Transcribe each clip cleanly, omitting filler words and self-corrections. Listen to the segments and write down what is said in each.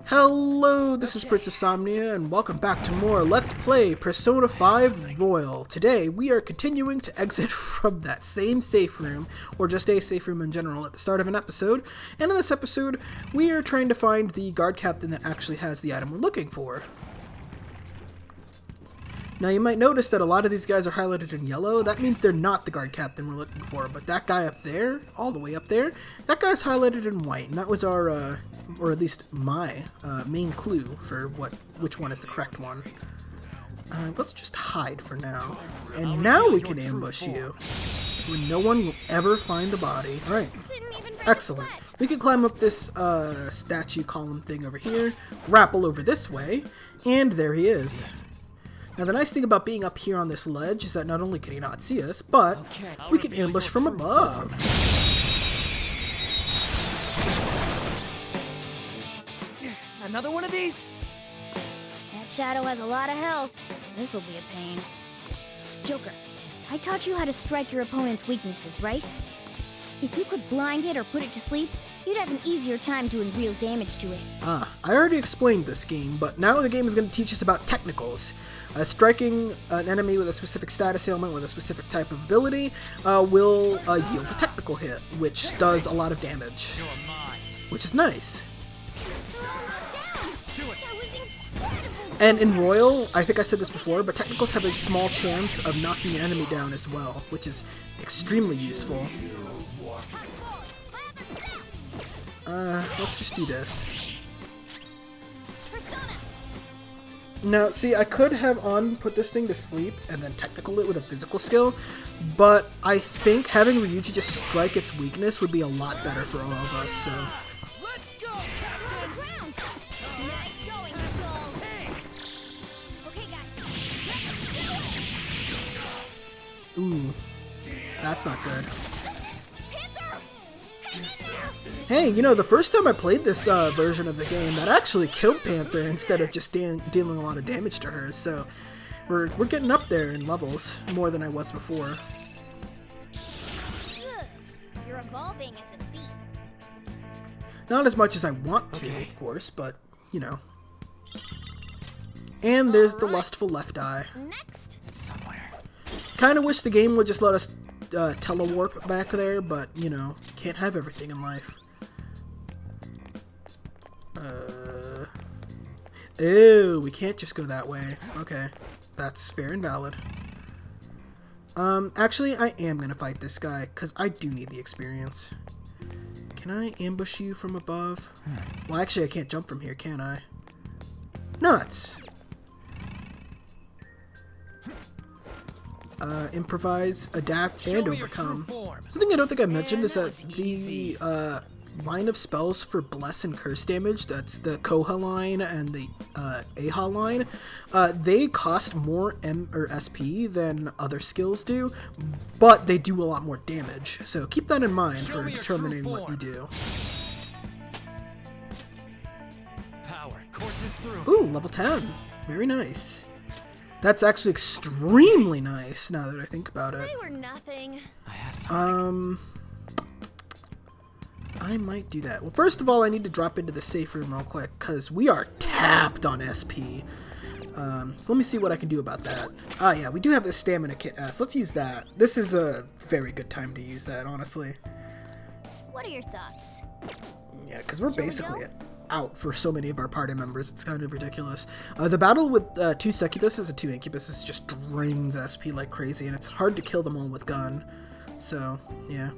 Hello, this is Prince of Somnia, and welcome back to more Let's Play Persona 5 Royal. Today, we are continuing to exit from that same safe room, or just a safe room in general, at the start of an episode. And in this episode, we are trying to find the guard captain that actually has the item we're looking for. Now, you might notice that a lot of these guys are highlighted in yellow. That means they're not the guard captain we're looking for, but that guy up there, all the way up there, that guy's highlighted in white, and that was our, or at least my, main clue for which one is the correct one. Let's just hide for now. And now we can ambush you, when no one will ever find the body. Alright, excellent. We can climb up this, statue column thing over here, rappel over this way, and there he is. Now, the nice thing about being up here on this ledge is that not only can he not see us, but we can ambush from above. Another one of these? That shadow has a lot of health. This'll be a pain. Joker, I taught you how to strike your opponent's weaknesses, right? If you could blind it or put it to sleep, you'd have an easier time doing real damage to it. I already explained this game, but now the game is going to teach us about technicals. Striking an enemy with a specific status ailment with a specific type of ability will yield a technical hit, which does a lot of damage, which is nice. And in Royal, I think I said this before, but technicals have a small chance of knocking an enemy down as well, which is extremely useful. Let's just do this. Now, see, I could have put this thing to sleep and then technical it with a physical skill, but I think having Ryuji just strike its weakness would be a lot better for all of us, so... Let's go, Ooh, that's not good. Hey, you know, the first time I played this version of the game, that actually killed Panther instead of just dealing a lot of damage to her, so we're getting up there in levels more than I was before. You're evolving as a thief. Not as much as I want to, of course, but, you know. And there's the lustful left eye. Next. It's somewhere. Kinda wish the game would just let us telewarp back there, but, you know, can't have everything in life. Ew, we can't just go that way. Okay, that's fair and valid. Actually, I am gonna fight this guy, because I do need the experience. Can I ambush you from above? Well, actually, I can't jump from here, can I? Nuts! Improvise, adapt, and overcome. Something I don't think I mentioned is that the line of spells for bless and curse damage, that's the Koha line and the Aha line, they cost more M or SP than other skills do, but they do a lot more damage. So keep that in mind for determining what you do. Power courses through. Ooh, level 10. Very nice. That's actually extremely nice, now that I think about it. They were nothing. I have something. I might do that. Well, first of all, I need to drop into the safe room real quick, because we are tapped on SP. So let me see what I can do about that. Ah, yeah, we do have the Stamina Kit S. Let's use that. This is a very good time to use that, honestly. What are your thoughts? Yeah, because we're basically out for so many of our party members. It's kind of ridiculous. The battle with 2 Succubuses and 2 Incubuses just drains SP like crazy, and it's hard to kill them all with gun. So, yeah.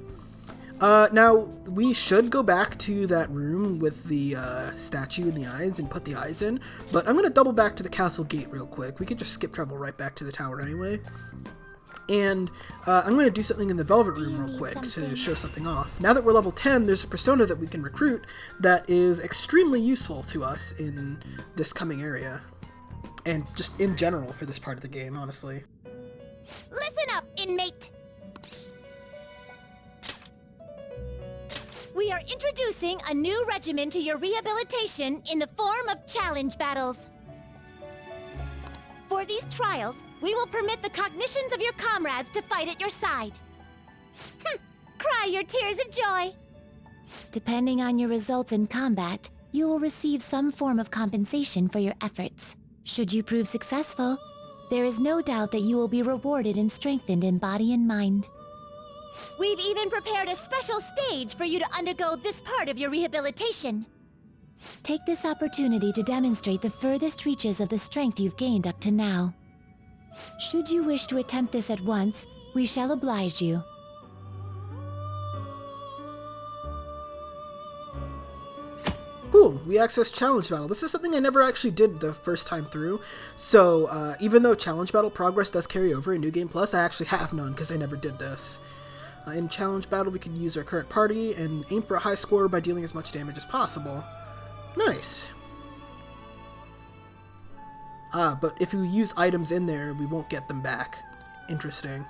Now, we should go back to that room with the statue and the eyes and put the eyes in, but I'm going to double back to the castle gate real quick. We could just skip travel right back to the tower anyway. And I'm going to do something in the Velvet Room real quick to show something off. Now that we're level 10, there's a persona that we can recruit that is extremely useful to us in this coming area. And just in general for this part of the game, honestly. Listen up, inmate! We are introducing a new regimen to your rehabilitation in the form of challenge battles. For these trials, we will permit the cognitions of your comrades to fight at your side. Cry your tears of joy. Depending on your results in combat, you will receive some form of compensation for your efforts. Should you prove successful, there is no doubt that you will be rewarded and strengthened in body and mind. We've even prepared a special stage for you to undergo this part of your rehabilitation. Take this opportunity to demonstrate the furthest reaches of the strength you've gained up to now. Should you wish to attempt this at once, we shall oblige you. Cool, we accessed Challenge Battle. This is something I never actually did the first time through, so even though Challenge Battle progress does carry over in New Game Plus, I actually have none because I never did this. In Challenge Battle, we can use our current party and aim for a high score by dealing as much damage as possible. Nice. But if we use items in there, we won't get them back. Interesting.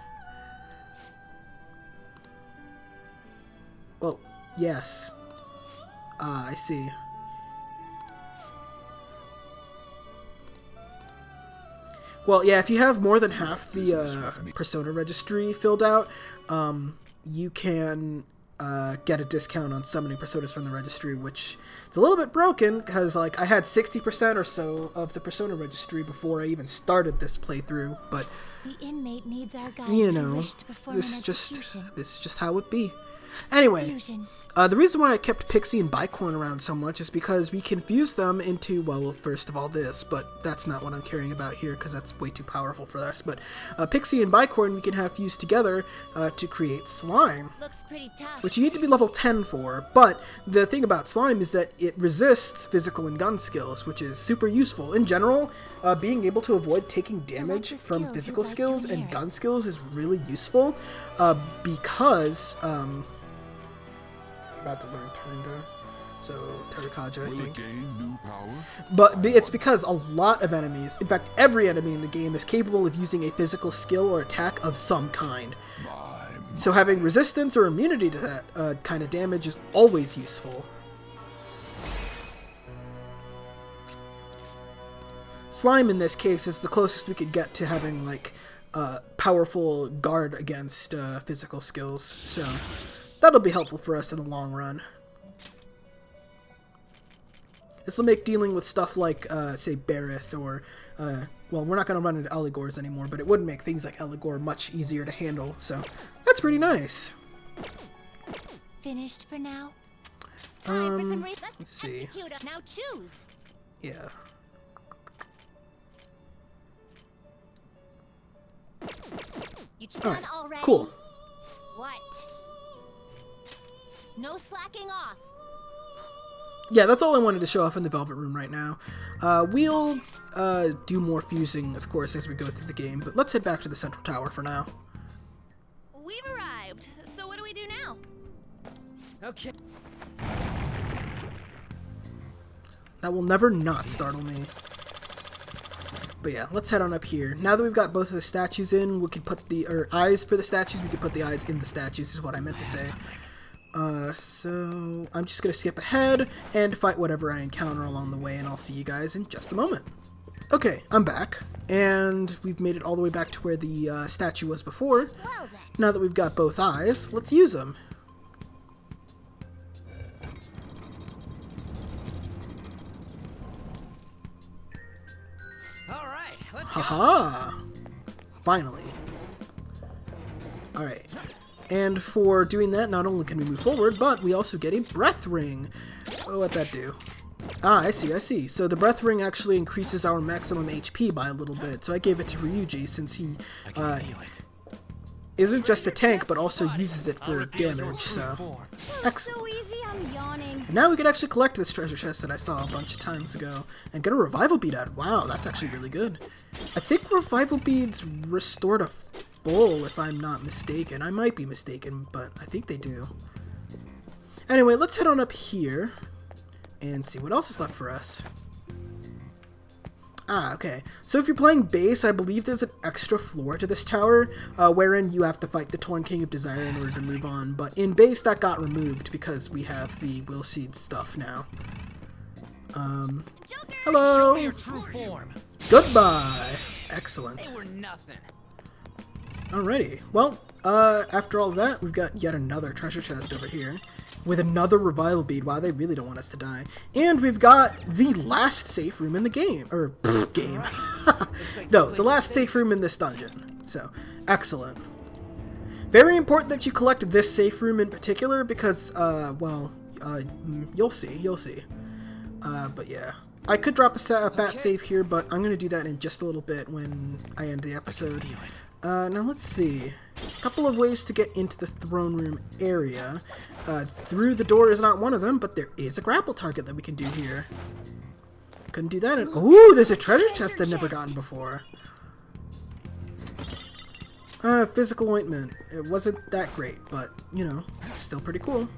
Well, yes. I see. Well, yeah, if you have more than half the Persona registry filled out, you can get a discount on summoning Personas from the registry, which is a little bit broken, because like I had 60% or so of the Persona registry before I even started this playthrough, but The inmate needs our guide you if know, wish to perform this an is execution. just how it be. Anyway, Fusion. the reason why I kept Pixie and Bicorn around so much is because we confused them into, well, first of all this, but that's not what I'm caring about here because that's way too powerful for us. But Pixie and Bicorn we can have fused together to create slime, Looks pretty tough. which you need to be level 10 for. But the thing about slime is that it resists physical and gun skills, which is super useful. In general, being able to avoid taking damage from skills physical you'd like to skills and inherit? gun skills is really useful because... about to learn Taringa, so Tarikaja, I think. But it's because a lot of enemies, in fact every enemy in the game, is capable of using a physical skill or attack of some kind. So having resistance or immunity to that kind of damage is always useful. Slime in this case is the closest we could get to having like powerful guard against physical skills, so that'll be helpful for us in the long run. This will make dealing with stuff like, say, Barith or, well, we're not going to run into Eligors anymore, but it would make things like Eligor much easier to handle, so that's pretty nice. Finished for now? Let's see. Execute. Now choose. Yeah. You Alright, done already? cool. What? No slacking off. Yeah, that's all I wanted to show off in the Velvet Room right now. We'll do more fusing, of course, as we go through the game, but let's head back to the Central Tower for now. We've arrived. So what do we do now? Okay. That will never not startle me. But yeah, let's head on up here. Now that we've got both of the statues in, we can put the eyes for the statues. We can put the eyes in the statues, is what I meant to say. So I'm just gonna skip ahead and fight whatever I encounter along the way, and I'll see you guys in just a moment. Okay, I'm back, and we've made it all the way back to where the statue was before. Well then. Now that we've got both eyes, let's use them. All right, let's go. Haha! Finally. Alright. And for doing that, not only can we move forward, but we also get a breath ring. What'd that do? Ah, I see. So the breath ring actually increases our maximum HP by a little bit. So I gave it to Ryuji since he isn't just a tank, but also uses it for damage. So excellent. So easy, I'm yawning. And now we can actually collect this treasure chest that I saw a bunch of times ago and get a revival bead out. Wow, that's actually really good. I think revival beads restore to full, if I'm not mistaken. I might be mistaken, but I think they do. Anyway, let's head on up here and see what else is left for us. Ah, okay. So if you're playing base, I believe there's an extra floor to this tower, wherein you have to fight the Torn King of Desire in order to move on. But in base, that got removed because we have the Will Seed stuff now. Hello! Your true form. Goodbye! Excellent. They were nothing. Alrighty. Well, after all of that, we've got yet another treasure chest over here. with another revival bead. Wow, they really don't want us to die. And we've got the last safe room in the game. Or, game. No, the last safe room in this dungeon. So, excellent. Very important that you collect this safe room in particular because, you'll see. But yeah. I could drop a fat save here, but I'm going to do that in just a little bit when I end the episode. Now let's see. A couple of ways to get into the throne room area. Through the door is not one of them, but there is a grapple target that we can do here. Couldn't do that. Ooh, there's a treasure chest I've never gotten before. Physical ointment. It wasn't that great, but, you know, it's still pretty cool.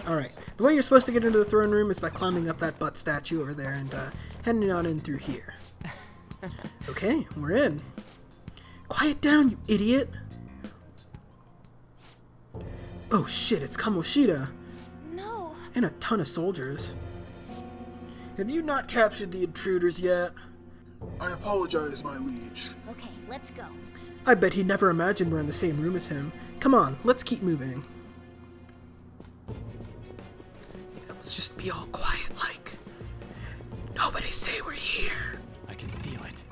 Alright, the way you're supposed to get into the throne room is by climbing up that butt statue over there and heading on in through here. Okay, we're in. Quiet down, you idiot! Oh shit, it's Kamoshida! No. And a ton of soldiers. Have you not captured the intruders yet? I apologize, my liege. Okay, let's go. I bet he never imagined we're in the same room as him. Come on, let's keep moving. Let's just be all quiet like. Nobody say we're here. I can feel it.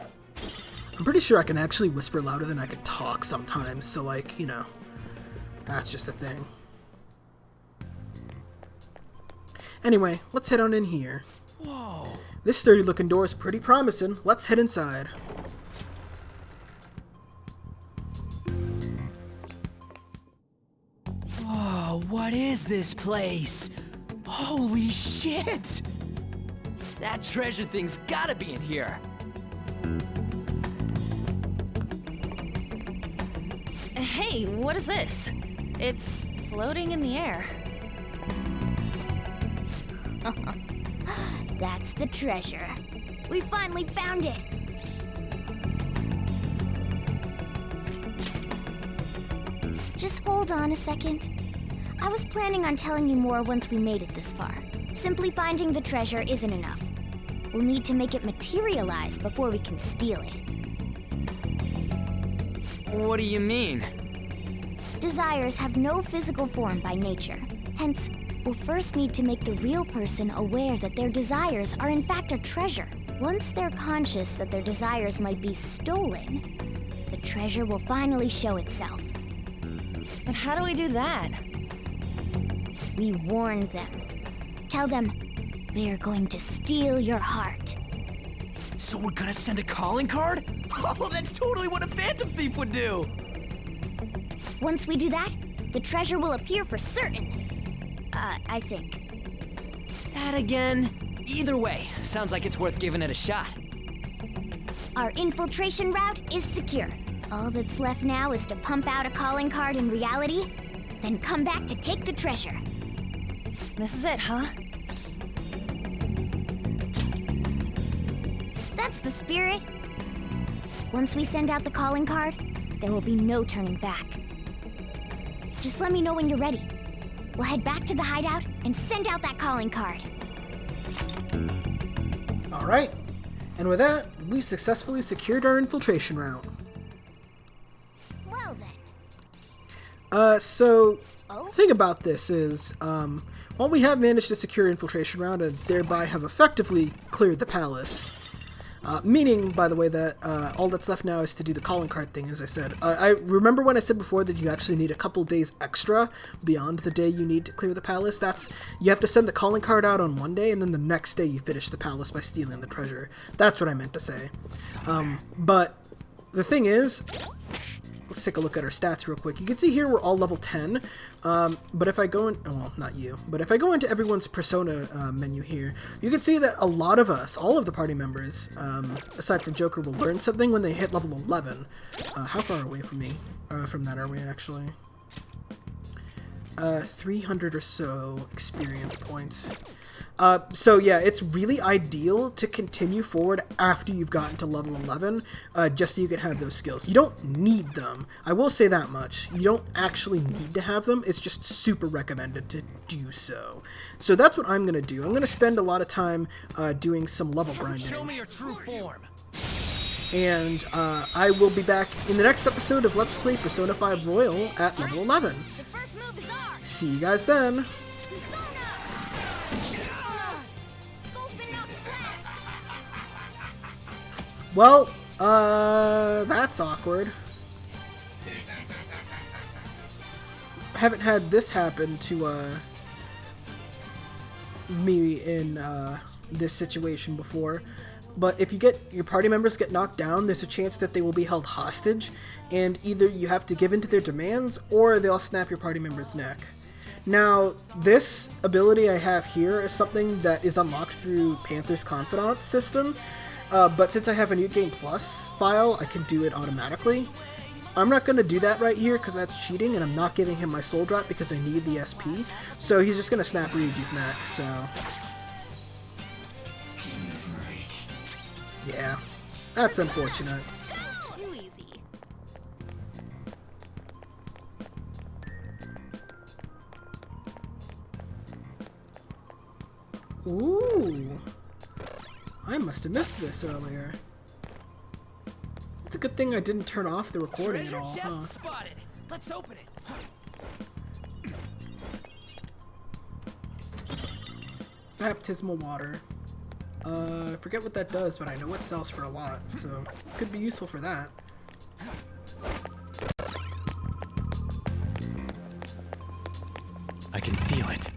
I'm pretty sure I can actually whisper louder than I can talk sometimes, so like, you know, that's just a thing. Anyway, let's head on in here. Whoa. This sturdy looking door is pretty promising. Let's head inside. Whoa, what is this place? Holy shit! That treasure thing's gotta be in here. Hey, what is this? It's floating in the air. That's the treasure. We finally found it. Just hold on a second. I was planning on telling you more once we made it this far. Simply finding the treasure isn't enough. We'll need to make it materialize before we can steal it. What do you mean? Desires have no physical form by nature. Hence, we'll first need to make the real person aware that their desires are in fact a treasure. Once they're conscious that their desires might be stolen, the treasure will finally show itself. But how do we do that? We warn them. Tell them, we're going to steal your heart. So we're gonna send a calling card? Oh, that's totally what a phantom thief would do! Once we do that, the treasure will appear for certain. I think. That again? Either way, sounds like it's worth giving it a shot. Our infiltration route is secure. All that's left now is to pump out a calling card in reality, then come back to take the treasure. This is it, huh? That's the spirit. Once we send out the calling card, there will be no turning back. Just let me know when you're ready. We'll head back to the hideout and send out that calling card. Alright, and with that, we successfully secured our infiltration route. Well then. So, Oh? the thing about this is, while we have managed to secure infiltration route and thereby have effectively cleared the palace, meaning, by the way, that all that's left now is to do the calling card thing, as I said. I remember when I said before that you actually need a couple days extra beyond the day you need to clear the palace. You have to send the calling card out on one day, and then the next day you finish the palace by stealing the treasure. That's what I meant to say. But the thing is, let's take a look at our stats real quick. You can see here we're all level 10, but if I go in, well, not you, but if I go into everyone's persona menu here, you can see that a lot of us, all of the party members, aside from Joker, will learn something when they hit level 11. How far away from me, from that are we actually? 300 or so experience points. So yeah, it's really ideal to continue forward after you've gotten to level 11, just so you can have those skills. You don't need them. I will say that much. You don't actually need to have them. It's just super recommended to do so. So that's what I'm going to do. I'm going to spend a lot of time doing some level grinding. Show me your true form! And I will be back in the next episode of Let's Play Persona 5 Royal at level 11. The first move is ours. See you guys then. Well, that's awkward. Haven't had this happen to, me in, this situation before. But if you get your party members get knocked down, there's a chance that they will be held hostage, and either you have to give in to their demands, or they'll snap your party member's neck. Now, this ability I have here is something that is unlocked through Panther's Confidant system, but since I have a New Game Plus file, I can do it automatically. I'm not going to do that right here because that's cheating, and I'm not giving him my Soul Drop because I need the SP, so he's just going to snap Ryuji's neck, so... yeah, that's unfortunate. Too easy. Ooh, I must have missed this earlier. It's a good thing I didn't turn off the recording at all, huh? Spotted. Let's open it. Baptismal water. I forget what that does, but I know it sells for a lot, so could be useful for that. I can feel it.